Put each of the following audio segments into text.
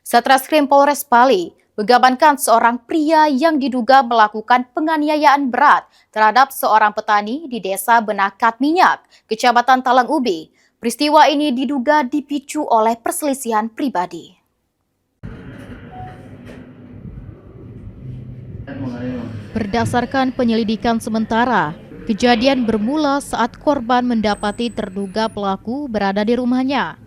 Satreskrim Polres Bali mengamankan seorang pria yang diduga melakukan penganiayaan berat terhadap seorang petani di Desa Benakat Minyak, Kecamatan Talang Ubi. Peristiwa ini diduga dipicu oleh perselisihan pribadi. Berdasarkan penyelidikan sementara, kejadian bermula saat korban mendapati terduga pelaku berada di rumahnya.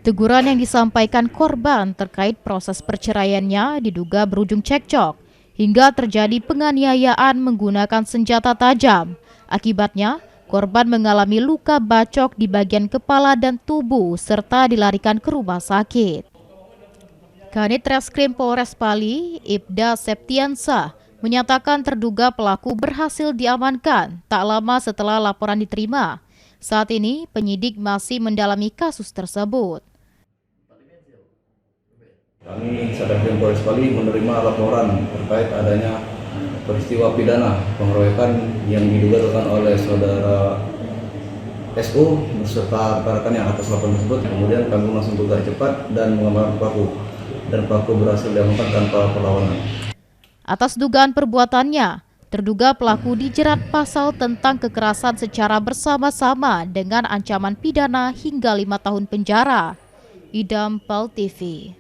Teguran yang disampaikan korban terkait proses perceraiannya diduga berujung cekcok hingga terjadi penganiayaan menggunakan senjata tajam. Akibatnya, korban mengalami luka bacok di bagian kepala dan tubuh serta dilarikan ke rumah sakit. Kanit Reskrim Polres Bali, Ibda Septiansa, menyatakan terduga pelaku berhasil diamankan tak lama setelah laporan diterima. Saat ini, penyidik masih mendalami kasus tersebut. Kami Satreskrim Polres Bali menerima laporan terkait adanya peristiwa pidana pengeroyokan yang diduga dilakukan oleh saudara SU beserta rekan-rekannya atas laporan tersebut. Kemudian kami langsung bergerak cepat dan mengamankan pelaku, dan pelaku berhasil diamankan tanpa perlawanan. Atas dugaan perbuatannya, terduga pelaku dijerat pasal tentang kekerasan secara bersama-sama dengan ancaman pidana hingga 5 tahun penjara. Idam Pal TV.